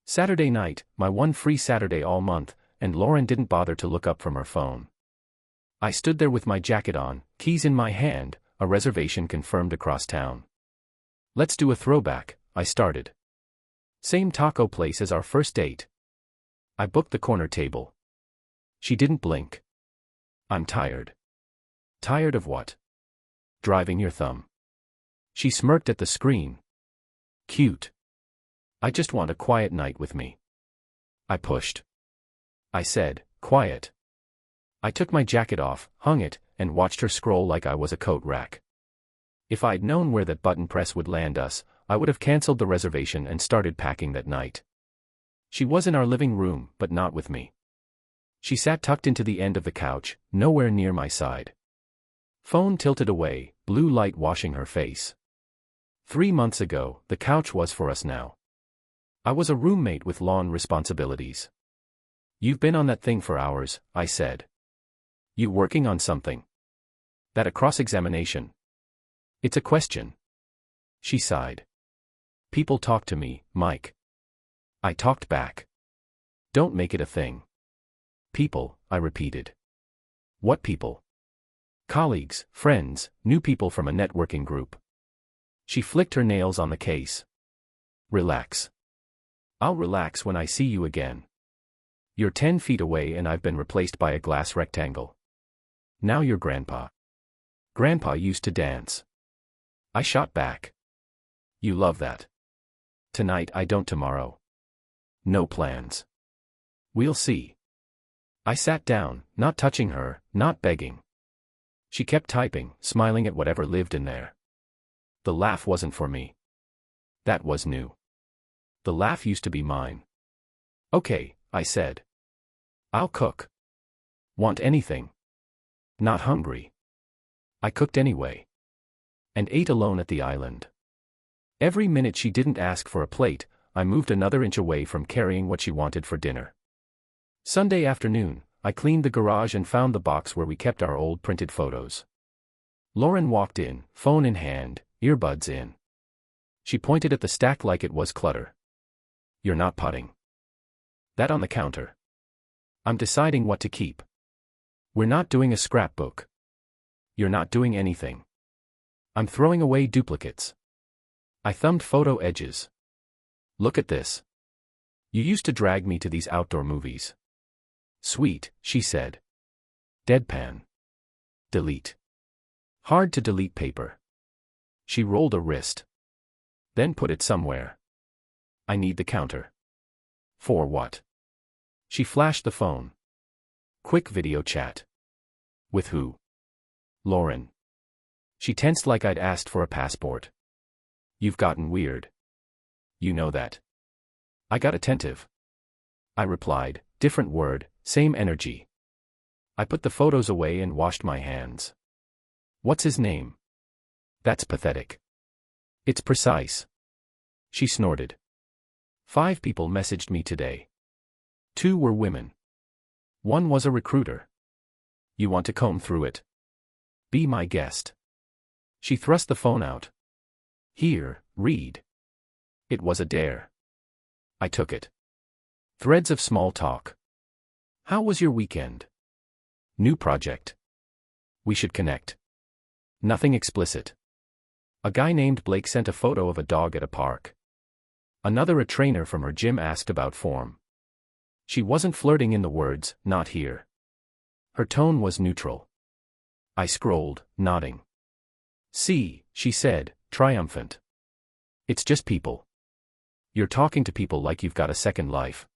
Saturday night, my one free Saturday all month, and Lauren didn't bother to look up from her phone. I stood there with my jacket on, keys in my hand, a reservation confirmed across town. Let's do a throwback, I started. Same taco place as our first date. I booked the corner table. She didn't blink. I'm tired. Tired of what? Driving your thumb. She smirked at the screen. Cute. I just want a quiet night with me. I pushed. I said, quiet. I took my jacket off, hung it, and watched her scroll like I was a coat rack. If I'd known where that button press would land us, I would have cancelled the reservation and started packing that night. She was in our living room, but not with me. She sat tucked into the end of the couch, nowhere near my side. Phone tilted away, blue light washing her face. 3 months ago, the couch was for us now. I was a roommate with lawn responsibilities. You've been on that thing for hours, I said. You working on something? That a cross-examination? It's a question. She sighed. People talk to me, Mike. I talked back. Don't make it a thing. People, I repeated. What people? Colleagues, friends, new people from a networking group. She flicked her nails on the case. Relax. I'll relax when I see you again. You're 10 feet away and I've been replaced by a glass rectangle. Now you're Grandpa. Grandpa used to dance. I shot back. You love that. Tonight I don't, tomorrow. No plans. We'll see. I sat down, not touching her, not begging. She kept typing, smiling at whatever lived in there. The laugh wasn't for me. That was new. The laugh used to be mine. Okay, I said. I'll cook. Want anything? Not hungry. I cooked anyway. And ate alone at the island. Every minute she didn't ask for a plate, I moved another inch away from carrying what she wanted for dinner. Sunday afternoon, I cleaned the garage and found the box where we kept our old printed photos. Lauren walked in, phone in hand, earbuds in. She pointed at the stack like it was clutter. You're not potting. That on the counter. I'm deciding what to keep. We're not doing a scrapbook. You're not doing anything. I'm throwing away duplicates. I thumbed photo edges. Look at this. You used to drag me to these outdoor movies. Sweet, she said. Deadpan. Delete. Hard to delete paper. She rolled a wrist. Then put it somewhere. I need the counter. For what? She flashed the phone. Quick video chat. With who? Lauren. She tensed like I'd asked for a passport. You've gotten weird. You know that. I got attentive. I replied, different word, same energy. I put the photos away and washed my hands. What's his name? That's pathetic. It's precise. She snorted. 5 people messaged me today. 2 were women. 1 was a recruiter. You want to comb through it? Be my guest. She thrust the phone out. Here, read. It was a dare. I took it. Threads of small talk. How was your weekend? New project. We should connect. Nothing explicit. A guy named Blake sent a photo of a dog at a park. Another, a trainer from her gym, asked about form. She wasn't flirting in the words, not here. Her tone was neutral. I scrolled, nodding. See, she said, triumphant. It's just people. You're talking to people like you've got a second life.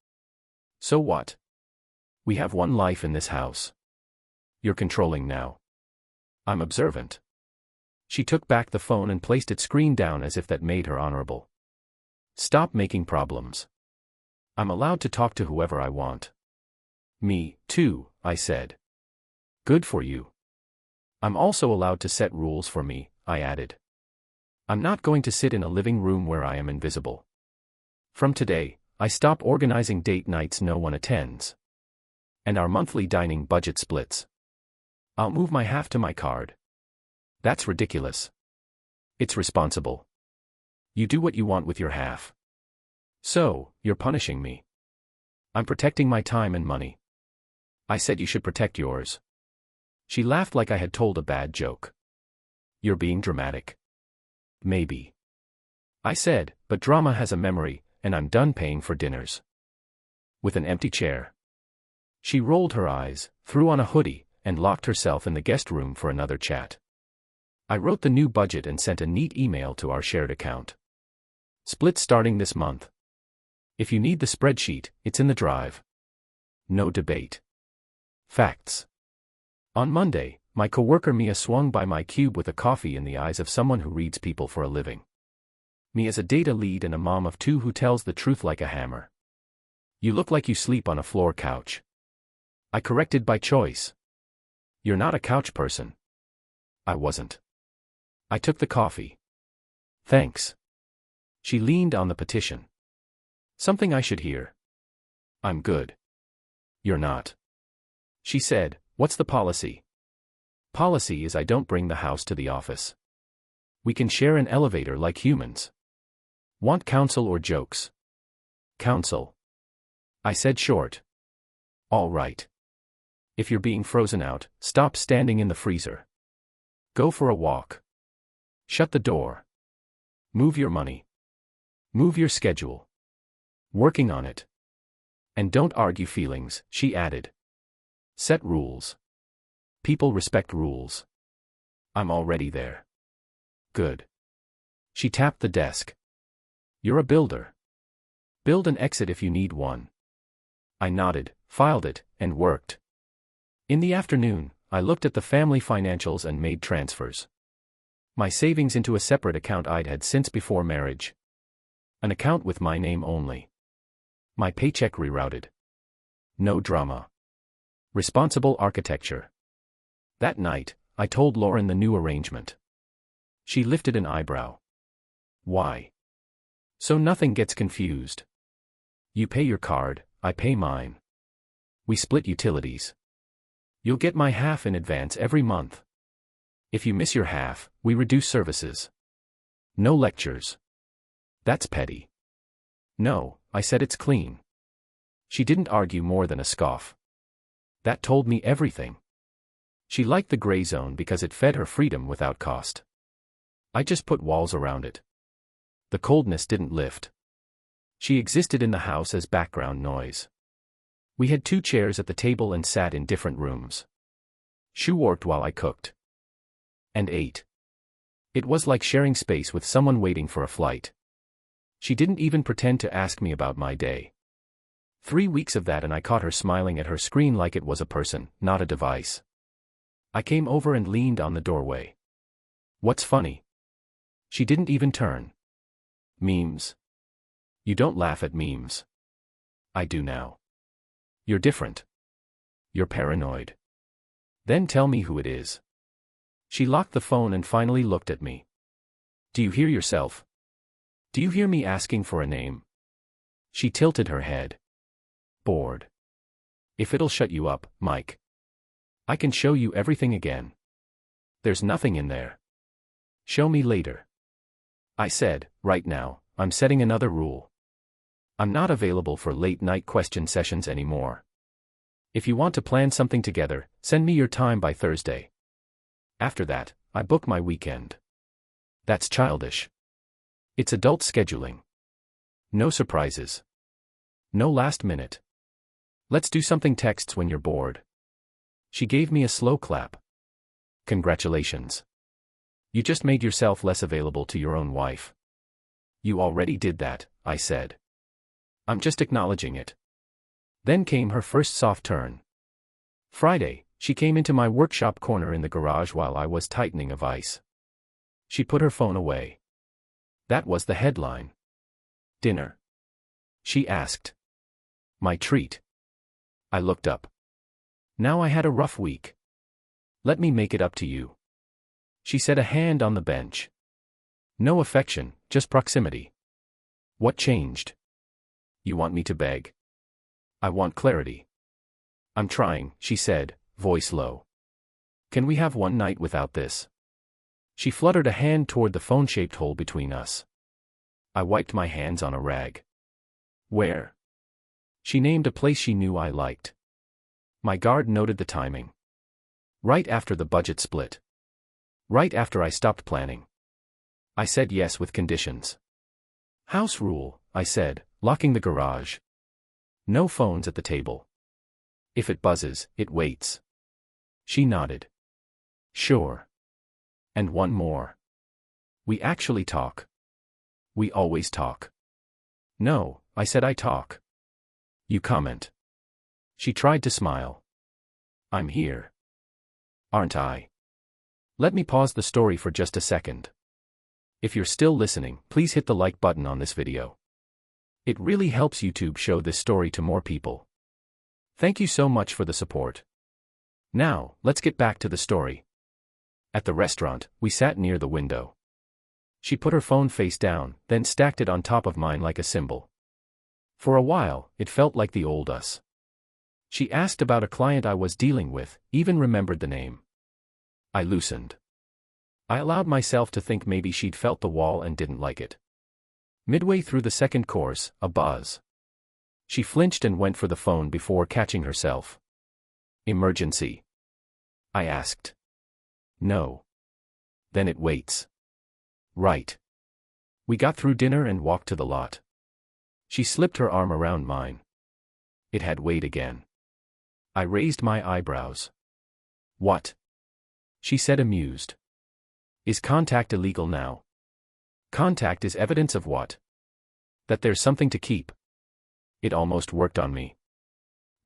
So what? We have one life in this house. You're controlling now. I'm observant. She took back the phone and placed its screen down as if that made her honorable. Stop making problems. I'm allowed to talk to whoever I want. Me, too, I said. Good for you. I'm also allowed to set rules for me, I added. I'm not going to sit in a living room where I am invisible. From today, I stop organizing date nights no one attends. And our monthly dining budget splits. I'll move my half to my card. That's ridiculous. It's responsible. You do what you want with your half. So, you're punishing me. I'm protecting my time and money. I said you should protect yours. She laughed like I had told a bad joke. You're being dramatic. Maybe. I said, but drama has a memory, and I'm done paying for dinners. With an empty chair. She rolled her eyes, threw on a hoodie, and locked herself in the guest room for another chat. I wrote the new budget and sent a neat email to our shared account. Split starting this month. If you need the spreadsheet, it's in the drive. No debate. Facts. On Monday, my coworker Mia swung by my cube with a coffee in the eyes of someone who reads people for a living. Mia's a data lead and a mom of two who tells the truth like a hammer. You look like you sleep on a floor couch. I corrected by choice. You're not a couch person. I wasn't. I took the coffee. Thanks. She leaned on the petition. Something I should hear. I'm good. You're not. She said, what's the policy? Policy is I don't bring the house to the office. We can share an elevator like humans. Want counsel or jokes? Counsel. I said short. All right. If you're being frozen out, stop standing in the freezer. Go for a walk. Shut the door. Move your money. Move your schedule. Working on it. And don't argue feelings, she added. Set rules. People respect rules. I'm already there. Good. She tapped the desk. You're a builder. Build an exit if you need one. I nodded, filed it, and worked. In the afternoon, I looked at the family financials and made transfers. My savings into a separate account I'd had since before marriage. An account with my name only. My paycheck rerouted. No drama. Responsible architecture. That night, I told Lauren the new arrangement. She lifted an eyebrow. Why? So nothing gets confused. You pay your card, I pay mine. We split utilities. You'll get my half in advance every month. If you miss your half, we reduce services. No lectures. That's petty. No, I said it's clean. She didn't argue more than a scoff. That told me everything. She liked the gray zone because it fed her freedom without cost. I just put walls around it. The coldness didn't lift. She existed in the house as background noise. We had 2 chairs at the table and sat in different rooms. She worked while I cooked. And ate. It was like sharing space with someone waiting for a flight. She didn't even pretend to ask me about my day. 3 weeks of that and I caught her smiling at her screen like it was a person, not a device. I came over and leaned on the doorway. What's funny? She didn't even turn. Memes. You don't laugh at memes. I do now. You're different. You're paranoid. Then tell me who it is. She locked the phone and finally looked at me. Do you hear yourself? Do you hear me asking for a name? She tilted her head. Bored. If it'll shut you up, Mike. I can show you everything again. There's nothing in there. Show me later. I said, right now, I'm setting another rule. I'm not available for late-night question sessions anymore. If you want to plan something together, send me your time by Thursday. After that, I book my weekend. That's childish. It's adult scheduling. No surprises. No last minute. Let's do something texts when you're bored. She gave me a slow clap. Congratulations. You just made yourself less available to your own wife. You already did that, I said. I'm just acknowledging it. Then came her first soft turn. Friday, she came into my workshop corner in the garage while I was tightening a vise. She put her phone away. That was the headline. Dinner? She asked. My treat. I looked up. Now I had a rough week. Let me make it up to you. She set a hand on the bench. No affection, just proximity. What changed? You want me to beg? I want clarity. I'm trying, she said, voice low. Can we have one night without this? She fluttered a hand toward the phone-shaped hole between us. I wiped my hands on a rag. Where? She named a place she knew I liked. My guard noted the timing. Right after the budget split. Right after I stopped planning. I said yes with conditions. House rule, I said, locking the garage. No phones at the table. If it buzzes, it waits. She nodded. Sure. And one more. We actually talk. We always talk. No, I said I talk. You comment. She tried to smile. I'm here. Aren't I? Let me pause the story for just a second. If you're still listening, please hit the like button on this video. It really helps YouTube show this story to more people. Thank you so much for the support. Now, let's get back to the story. At the restaurant, we sat near the window. She put her phone face down, then stacked it on top of mine like a symbol. For a while, it felt like the old us. She asked about a client I was dealing with, even remembered the name. I loosened. I allowed myself to think maybe she'd felt the wall and didn't like it. Midway through the second course, a buzz. She flinched and went for the phone before catching herself. Emergency? I asked. No. Then it waits. Right. We got through dinner and walked to the lot. She slipped her arm around mine. It had wait again. I raised my eyebrows. What? She said, amused. Is contact illegal now? Contact is evidence of what? That there's something to keep. It almost worked on me.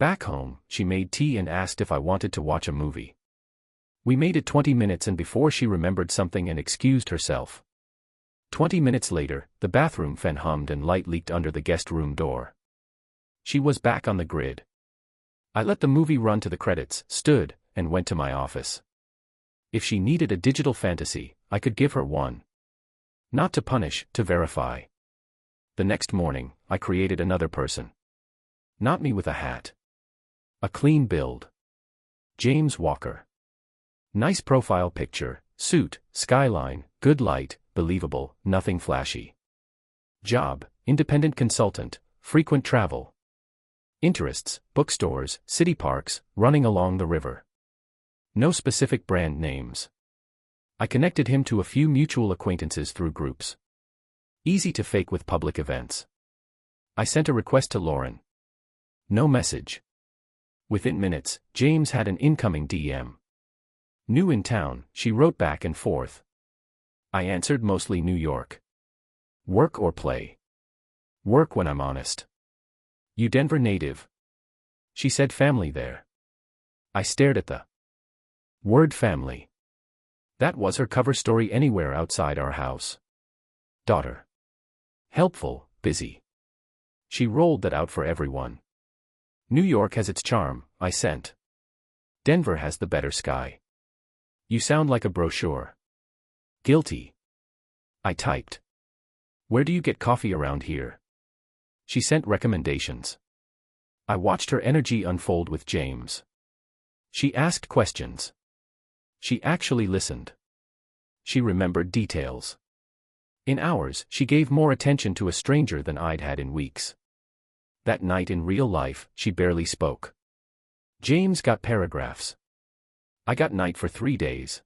Back home, she made tea and asked if I wanted to watch a movie. We made it 20 minutes and before she remembered something and excused herself. 20 minutes later, the bathroom fan hummed and light leaked under the guest room door. She was back on the grid. I let the movie run to the credits, stood, and went to my office. If she needed a digital fantasy, I could give her one. Not to punish, to verify. The next morning, I created another person. Not me with a hat. A clean build. James Walker. Nice profile picture, suit, skyline, good light, believable, nothing flashy. Job, independent consultant, frequent travel. Interests, bookstores, city parks, running along the river. No specific brand names. I connected him to a few mutual acquaintances through groups. Easy to fake with public events. I sent a request to Lauren. No message. Within minutes, James had an incoming DM. New in town, she wrote back and forth. I answered mostly New York. Work or play? Work when I'm honest. You Denver native? She said family there. I stared at the word family. That was her cover story anywhere outside our house. Daughter. Helpful, busy. She rolled that out for everyone. New York has its charm, I sent. Denver has the better sky. You sound like a brochure. Guilty. I typed. Where do you get coffee around here? She sent recommendations. I watched her energy unfold with James. She asked questions. She actually listened. She remembered details. In hours, she gave more attention to a stranger than I'd had in weeks. That night in real life, she barely spoke. James got paragraphs. I got night for 3 days.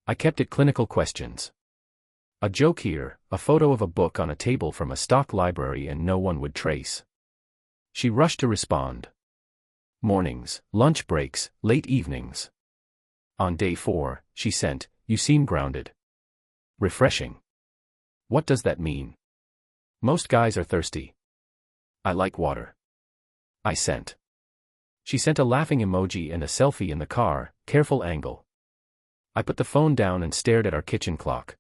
I kept it clinical questions. A joke here, a photo of a book on a table from a stock library and no one would trace. She rushed to respond. Mornings, lunch breaks, late evenings. On day 4, she sent, you seem grounded. Refreshing. What does that mean? Most guys are thirsty. I like water. I sent. She sent a laughing emoji and a selfie in the car, careful angle. I put the phone down and stared at our kitchen clock.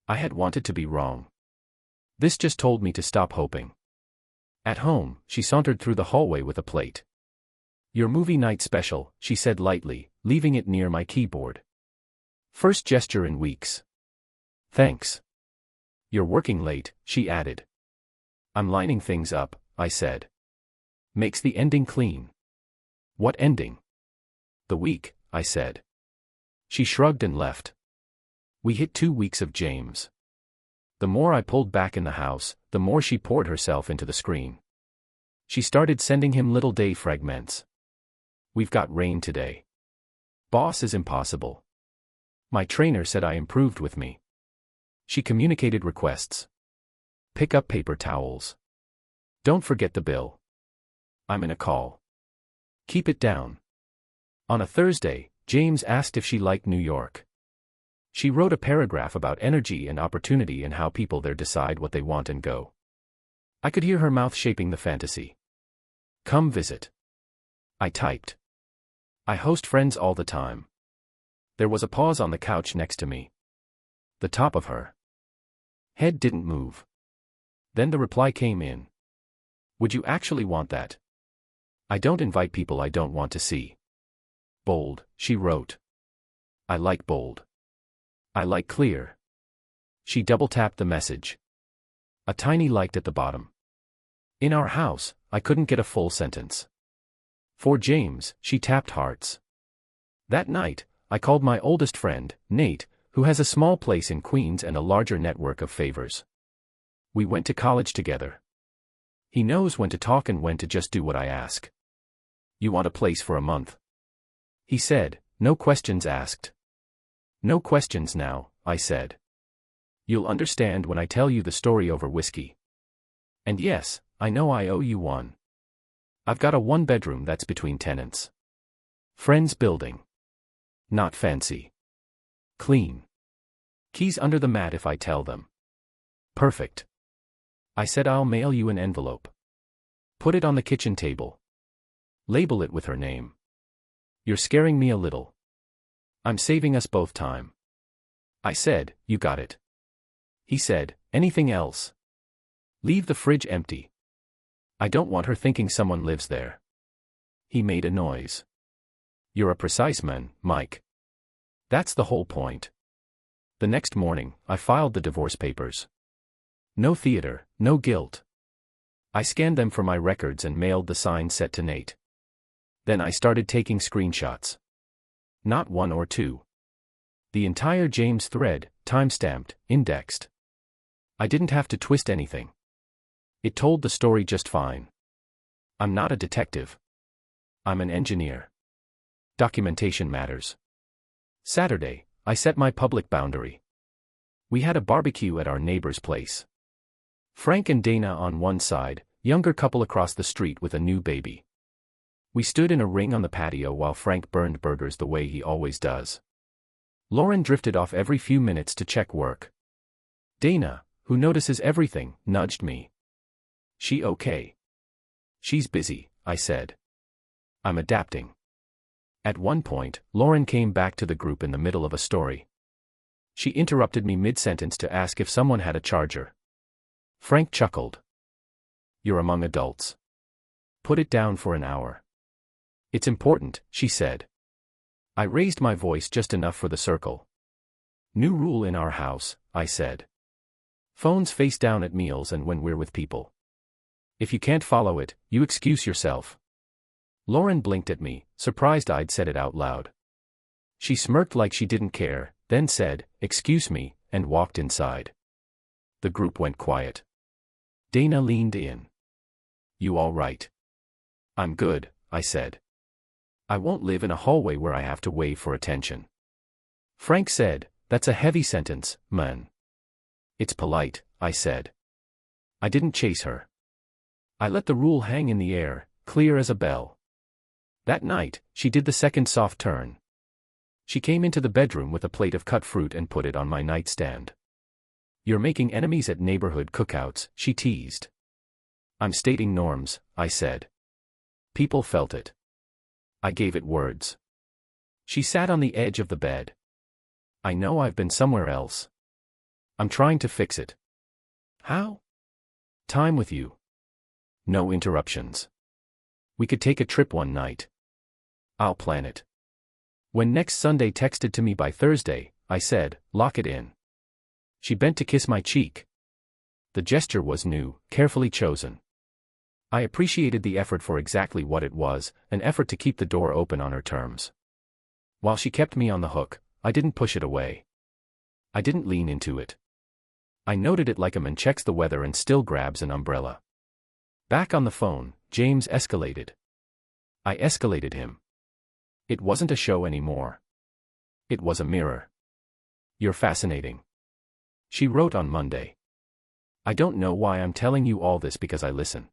I had wanted to be wrong. This just told me to stop hoping. At home, she sauntered through the hallway with a plate. Your movie night special, she said lightly, leaving it near my keyboard. First gesture in weeks. Thanks. You're working late, she added. I'm lining things up, I said. Makes the ending clean. What ending? The week, I said. She shrugged and left. We hit 2 weeks of James. The more I pulled back in the house, the more she poured herself into the screen. She started sending him little day fragments. We've got rain today. Boss is impossible. My trainer said I improved with me. She communicated requests. Pick up paper towels. Don't forget the bill. I'm in a call. Keep it down. On a Thursday, James asked if she liked New York. She wrote a paragraph about energy and opportunity and how people there decide what they want and go. I could hear her mouth shaping the fantasy. Come visit. I typed. I host friends all the time. There was a pause on the couch next to me. The top of her head didn't move. Then the reply came in. Would you actually want that? I don't invite people I don't want to see. Bold, she wrote. I like bold. I like clear. She double-tapped the message. A tiny liked at the bottom. In our house, I couldn't get a full sentence. For James, she tapped hearts. That night, I called my oldest friend, Nate, who has a small place in Queens and a larger network of favors. We went to college together. He knows when to talk and when to just do what I ask. You want a place for a month? He said, no questions asked. No questions now, I said. You'll understand when I tell you the story over whiskey. And yes, I know I owe you one. I've got a one-bedroom that's between tenants. Friends building. Not fancy. Clean. Keys under the mat if I tell them. Perfect. I said I'll mail you an envelope. Put it on the kitchen table. Label it with her name. You're scaring me a little. I'm saving us both time. I said, you got it. He said, anything else? Leave the fridge empty. I don't want her thinking someone lives there. He made a noise. You're a precise man, Mike. That's the whole point. The next morning, I filed the divorce papers. No theater, no guilt. I scanned them for my records and mailed the signed set to Nate. Then I started taking screenshots. Not one or two. The entire James thread, timestamped, indexed. I didn't have to twist anything. It told the story just fine. I'm not a detective. I'm an engineer. Documentation matters. Saturday, I set my public boundary. We had a barbecue at our neighbor's place. Frank and Dana on one side, younger couple across the street with a new baby. We stood in a ring on the patio while Frank burned burgers the way he always does. Lauren drifted off every few minutes to check work. Dana, who notices everything, nudged me. She okay? She's busy, I said. I'm adapting. At one point, Lauren came back to the group in the middle of a story. She interrupted me mid-sentence to ask if someone had a charger. Frank chuckled. You're among adults. Put it down for an hour. It's important, she said. I raised my voice just enough for the circle. New rule in our house, I said. Phones face down at meals and when we're with people. If you can't follow it, you excuse yourself. Lauren blinked at me, surprised I'd said it out loud. She smirked like she didn't care, then said, excuse me, and walked inside. The group went quiet. Dana leaned in. You all right? I'm good, I said. I won't live in a hallway where I have to wave for attention. Frank said, that's a heavy sentence, man. It's polite, I said. I didn't chase her. I let the rule hang in the air, clear as a bell. That night, she did the second soft turn. She came into the bedroom with a plate of cut fruit and put it on my nightstand. You're making enemies at neighborhood cookouts, she teased. I'm stating norms, I said. People felt it. I gave it words. She sat on the edge of the bed. I know I've been somewhere else. I'm trying to fix it. How? Time with you. No interruptions. We could take a trip one night. I'll plan it. When next Sunday texted to me by Thursday, I said, lock it in. She bent to kiss my cheek. The gesture was new, carefully chosen. I appreciated the effort for exactly what it was, an effort to keep the door open on her terms. While she kept me on the hook, I didn't push it away. I didn't lean into it. I noted it like a man checks the weather and still grabs an umbrella. Back on the phone, James escalated. I escalated him. It wasn't a show anymore. It was a mirror. You're fascinating. She wrote on Monday. I don't know why I'm telling you all this because I listen.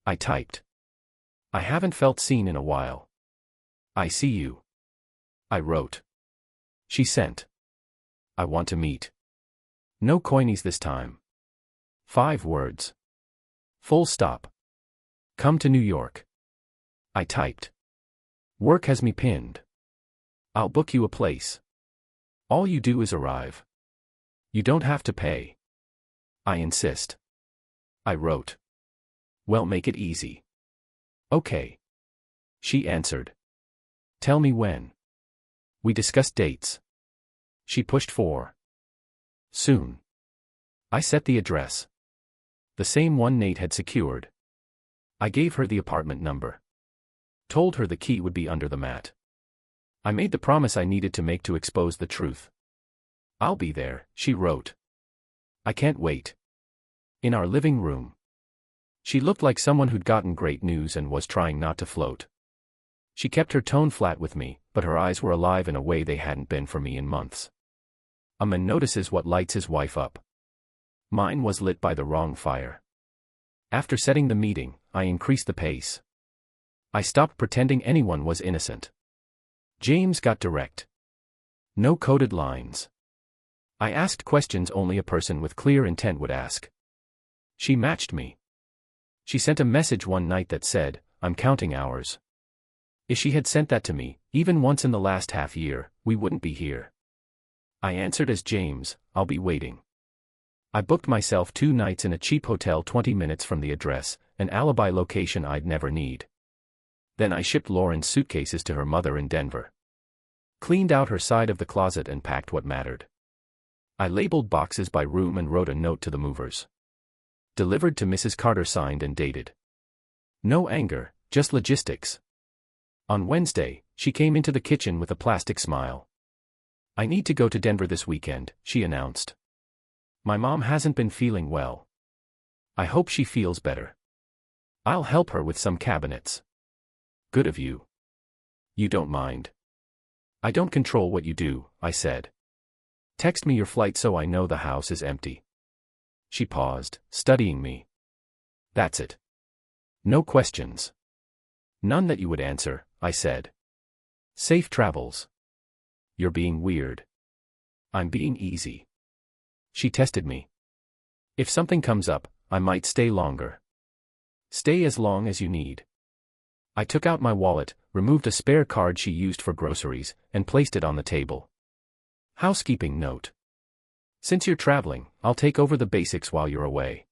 I typed. I haven't felt seen in a while. I see you. I wrote. She sent. I want to meet. No coinies this time. 5 words. Full stop. Come to New York. I typed. Work has me pinned. I'll book you a place. All you do is arrive. You don't have to pay. I insist. I wrote. Well, make it easy. Okay. She answered. Tell me when. We discussed dates. She pushed for. Soon. I set the address. The same one Nate had secured. I gave her the apartment number. Told her the key would be under the mat. I made the promise I needed to make to expose the truth. I'll be there, she wrote. I can't wait. In our living room. She looked like someone who'd gotten great news and was trying not to float. She kept her tone flat with me, but her eyes were alive in a way they hadn't been for me in months. A man notices what lights his wife up. Mine was lit by the wrong fire. After setting the meeting, I increased the pace. I stopped pretending anyone was innocent. James got direct. No coded lines. I asked questions only a person with clear intent would ask. She matched me. She sent a message one night that said, I'm counting hours. If she had sent that to me, even once in the last half year, we wouldn't be here. I answered as James, I'll be waiting. I booked myself 2 nights in a cheap hotel 20 minutes from the address, an alibi location I'd never need. Then I shipped Lauren's suitcases to her mother in Denver. Cleaned out her side of the closet and packed what mattered. I labeled boxes by room and wrote a note to the movers. Delivered to Mrs. Carter, signed and dated. No anger, just logistics. On Wednesday, she came into the kitchen with a plastic smile. I need to go to Denver this weekend, she announced. My mom hasn't been feeling well. I hope she feels better. I'll help her with some cabinets. Good of you. You don't mind. I don't control what you do, I said. Text me your flight so I know the house is empty. She paused, studying me. That's it. No questions. None that you would answer, I said. Safe travels. You're being weird. I'm being easy. She tested me. If something comes up, I might stay longer. Stay as long as you need. I took out my wallet, removed a spare card she used for groceries, and placed it on the table. Housekeeping note. Since you're traveling, I'll take over the basics while you're away.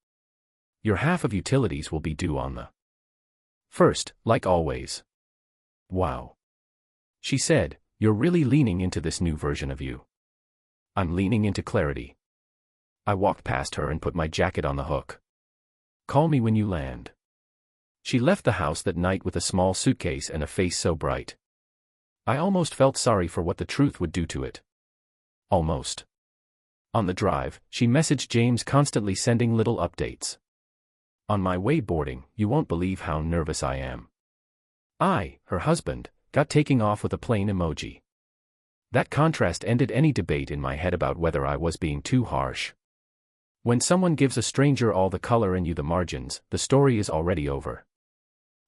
Your half of utilities will be due on the 1st, like always. Wow. She said, you're really leaning into this new version of you. I'm leaning into clarity. I walked past her and put my jacket on the hook. Call me when you land. She left the house that night with a small suitcase and a face so bright. I almost felt sorry for what the truth would do to it. Almost. On the drive, she messaged James, constantly sending little updates. On my way boarding, you won't believe how nervous I am. I, her husband, got taking off with a plane emoji. That contrast ended any debate in my head about whether I was being too harsh. When someone gives a stranger all the color and you the margins, the story is already over.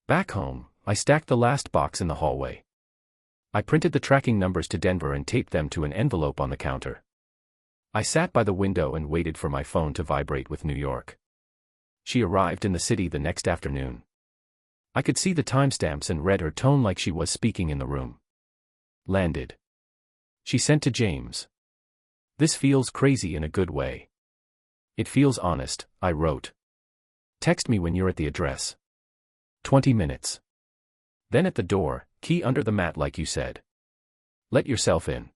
Back home, I stacked the last box in the hallway. I printed the tracking numbers to Denver and taped them to an envelope on the counter. I sat by the window and waited for my phone to vibrate with New York. She arrived in the city the next afternoon. I could see the timestamps and read her tone like she was speaking in the room. Landed. She sent to James. This feels crazy in a good way. It feels honest, I wrote. Text me when you're at the address. 20 minutes. Then at the door, key under the mat like you said. Let yourself in.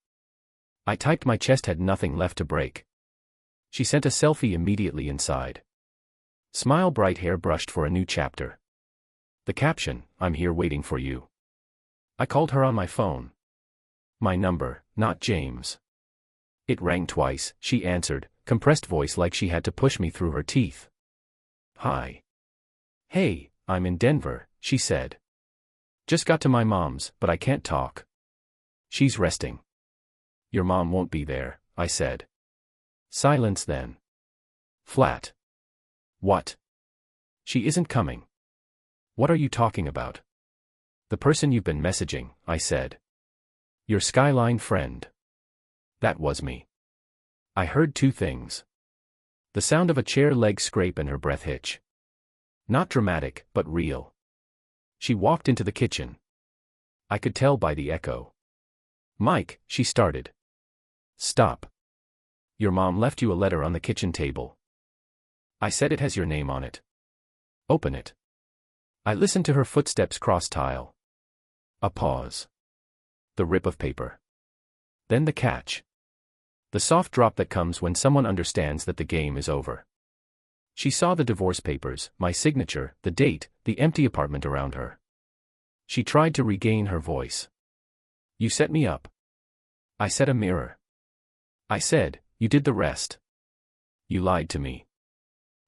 I typed my chest had nothing left to break. She sent a selfie immediately inside. Smile, bright hair brushed for a new chapter. The caption, I'm here waiting for you. I called her on my phone. My number, not James. It rang twice, she answered, compressed voice like she had to push me through her teeth. Hi. Hey, I'm in Denver, she said. Just got to my mom's, but I can't talk. She's resting. Your mom won't be there, I said. Silence then. Flat. What? She isn't coming. What are you talking about? The person you've been messaging, I said. Your Skyline friend. That was me. I heard two things. The sound of a chair leg scrape and her breath hitch. Not dramatic, but real. She walked into the kitchen. I could tell by the echo. Mike, she started. Stop. Your mom left you a letter on the kitchen table. I said it has your name on it. Open it. I listened to her footsteps cross tile. A pause. The rip of paper. Then the catch. The soft drop that comes when someone understands that the game is over. She saw the divorce papers, my signature, the date, the empty apartment around her. She tried to regain her voice. You set me up. I set a mirror. I said, you did the rest. You lied to me.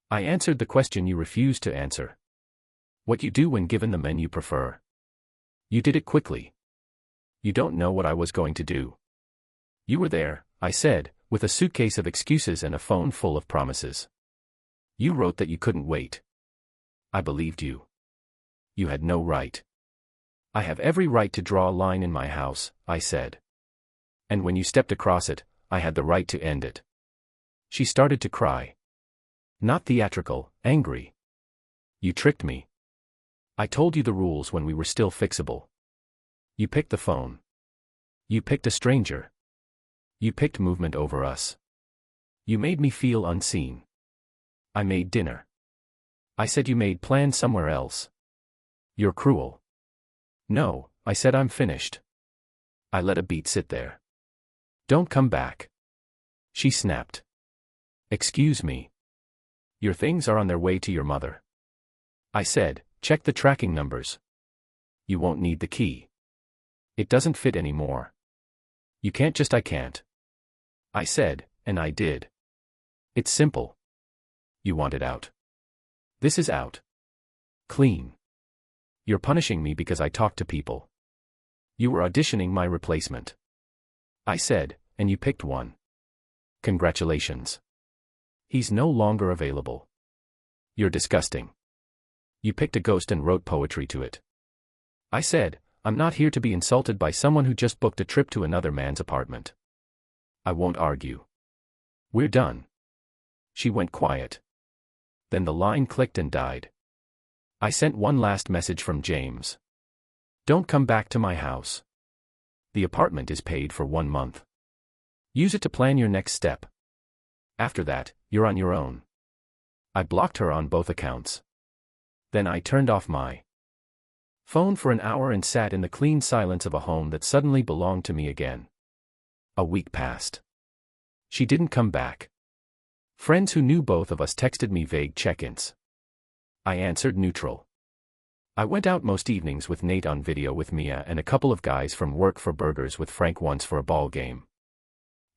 I answered the question you refused to answer. What you do when given the men you prefer. You did it quickly. You don't know what I was going to do. You were there, I said, with a suitcase of excuses and a phone full of promises. You wrote that you couldn't wait. I believed you. You had no right. I have every right to draw a line in my house, I said. And when you stepped across it, I had the right to end it. She started to cry. Not theatrical, angry. You tricked me. I told you the rules when we were still fixable. You picked the phone. You picked a stranger. You picked movement over us. You made me feel unseen. I made dinner. I said you made plans somewhere else. You're cruel. No, I said I'm finished. I let a beat sit there. Don't come back. She snapped. Excuse me. Your things are on their way to your mother. I said, check the tracking numbers. You won't need the key. It doesn't fit anymore. You can't just I can't. I said, and I did. It's simple. You want it out. This is out. Clean. You're punishing me because I talk to people. You were auditioning my replacement. I said, and you picked one. Congratulations. He's no longer available. You're disgusting. You picked a ghost and wrote poetry to it. I said, I'm not here to be insulted by someone who just booked a trip to another man's apartment. I won't argue. We're done. She went quiet. Then the line clicked and died. I sent one last message from James. Don't come back to my house. The apartment is paid for 1 month. Use it to plan your next step. After that, you're on your own. I blocked her on both accounts. Then I turned off my phone for an hour and sat in the clean silence of a home that suddenly belonged to me again. A week passed. She didn't come back. Friends who knew both of us texted me vague check-ins. I answered neutral. I went out most evenings with Nate on video with Mia and a couple of guys from work for burgers with Frank once for a ball game.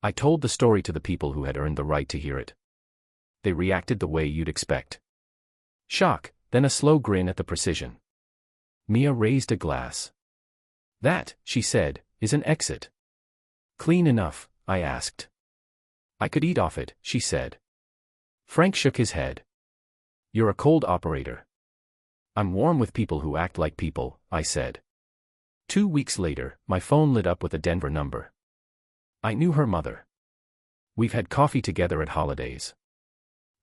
I told the story to the people who had earned the right to hear it. They reacted the way you'd expect. Shock, then a slow grin at the precision. Mia raised a glass. That, she said, is an exit. Clean enough, I asked. I could eat off it, she said. Frank shook his head. You're a cold operator. I'm warm with people who act like people, I said. 2 weeks later, my phone lit up with a Denver number. I knew her mother. We've had coffee together at holidays.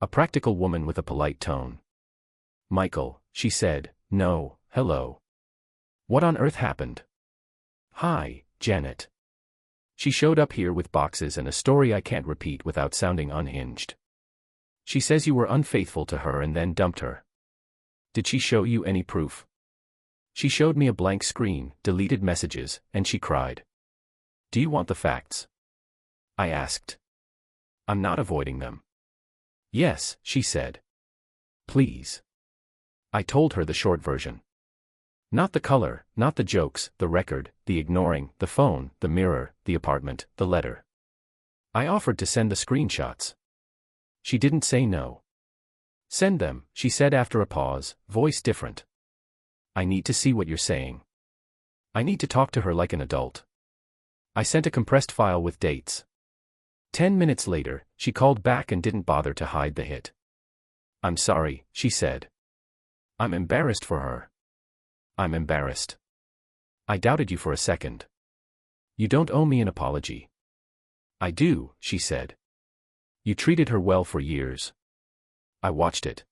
A practical woman with a polite tone. Michael, she said, no, hello. What on earth happened? Hi, Janet. She showed up here with boxes and a story I can't repeat without sounding unhinged. She says you were unfaithful to her and then dumped her. Did she show you any proof? She showed me a blank screen, deleted messages, and she cried. Do you want the facts? I asked. I'm not avoiding them. Yes, she said. Please. I told her the short version. Not the color, not the jokes, the record, the ignoring, the phone, the mirror, the apartment, the letter. I offered to send the screenshots. She didn't say no. Send them, she said after a pause, voice different. I need to see what you're saying. I need to talk to her like an adult. I sent a compressed file with dates. 10 minutes later, she called back and didn't bother to hide the hit. I'm sorry, she said. I'm embarrassed for her. I'm embarrassed. I doubted you for a second. You don't owe me an apology. I do, she said. You treated her well for years. I watched it.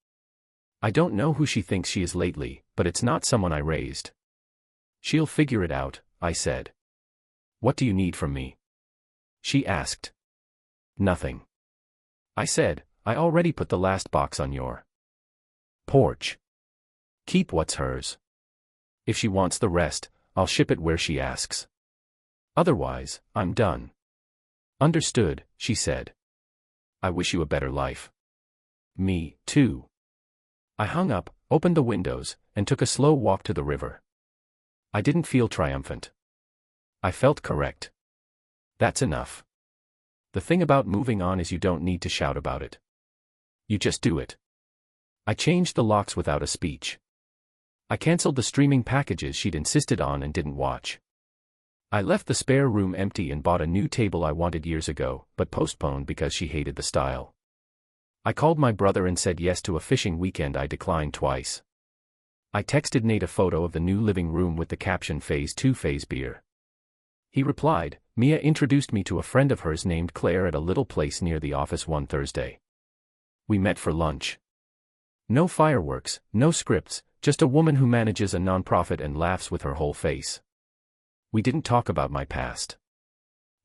I don't know who she thinks she is lately, but it's not someone I raised. She'll figure it out, I said. What do you need from me? She asked. Nothing. I said, I already put the last box on your porch. Keep what's hers. If she wants the rest, I'll ship it where she asks. Otherwise, I'm done. Understood, she said. I wish you a better life. Me, too. I hung up, opened the windows, and took a slow walk to the river. I didn't feel triumphant. I felt correct. That's enough. The thing about moving on is you don't need to shout about it. You just do it. I changed the locks without a speech. I canceled the streaming packages she'd insisted on and didn't watch. I left the spare room empty and bought a new table I wanted years ago, but postponed because she hated the style. I called my brother and said yes to a fishing weekend I declined twice. I texted Nate a photo of the new living room with the caption Phase 2 Phase Beer. He replied, Mia introduced me to a friend of hers named Claire at a little place near the office one Thursday. We met for lunch. No fireworks, no scripts, just a woman who manages a nonprofit and laughs with her whole face. We didn't talk about my past.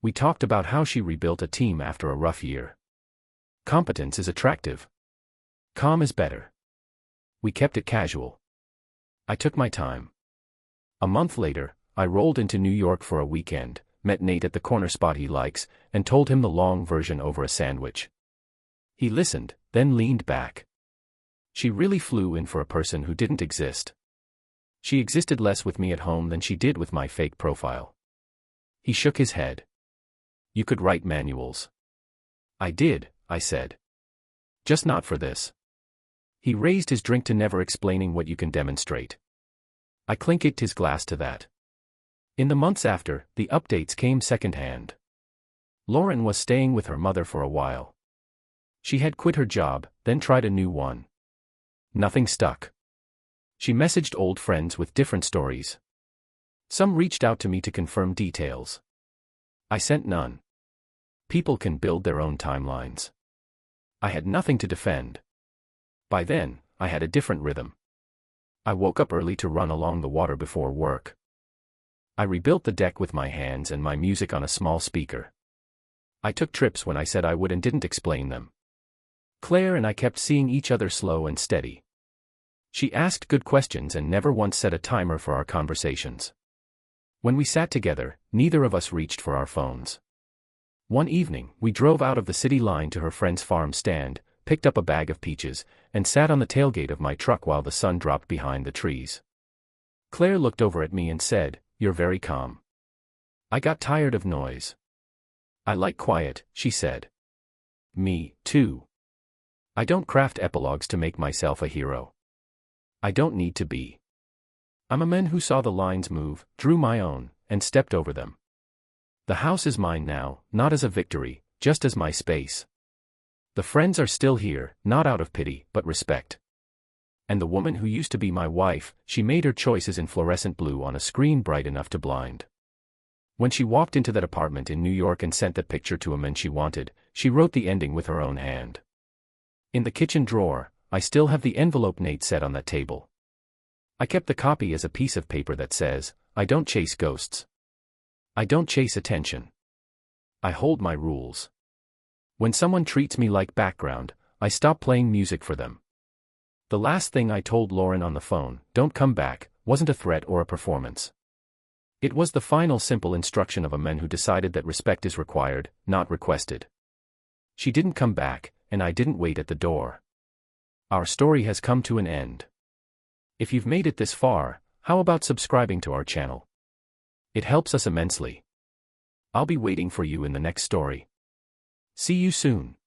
We talked about how she rebuilt a team after a rough year. Competence is attractive. Calm is better. We kept it casual. I took my time. A month later, I rolled into New York for a weekend, met Nate at the corner spot he likes, and told him the long version over a sandwich. He listened, then leaned back. She really flew in for a person who didn't exist. She existed less with me at home than she did with my fake profile. He shook his head. You could write manuals. I did, I said. Just not for this. He raised his drink to never explaining what you can demonstrate. I clinked his glass to that. In the months after, the updates came secondhand. Lauren was staying with her mother for a while. She had quit her job, then tried a new one. Nothing stuck. She messaged old friends with different stories. Some reached out to me to confirm details. I sent none. People can build their own timelines. I had nothing to defend. By then, I had a different rhythm. I woke up early to run along the water before work. I rebuilt the deck with my hands and my music on a small speaker. I took trips when I said I would and didn't explain them. Claire and I kept seeing each other slow and steady. She asked good questions and never once set a timer for our conversations. When we sat together, neither of us reached for our phones. One evening, we drove out of the city line to her friend's farm stand, picked up a bag of peaches, and sat on the tailgate of my truck while the sun dropped behind the trees. Claire looked over at me and said, "You're very calm." I got tired of noise. I like quiet, she said. Me, too. I don't craft epilogues to make myself a hero. I don't need to be. I'm a man who saw the lines move, drew my own, and stepped over them. The house is mine now, not as a victory, just as my space. The friends are still here, not out of pity, but respect. And the woman who used to be my wife, she made her choices in fluorescent blue on a screen bright enough to blind. When she walked into that apartment in New York and sent that picture to a man she wanted, she wrote the ending with her own hand. In the kitchen drawer, I still have the envelope Nate set on that table. I kept the copy as a piece of paper that says, I don't chase ghosts. I don't chase attention. I hold my rules. When someone treats me like background, I stop playing music for them. The last thing I told Lauren on the phone, "Don't come back," wasn't a threat or a performance. It was the final simple instruction of a man who decided that respect is required, not requested. She didn't come back, and I didn't wait at the door. Our story has come to an end. If you've made it this far, how about subscribing to our channel? It helps us immensely. I'll be waiting for you in the next story. See you soon.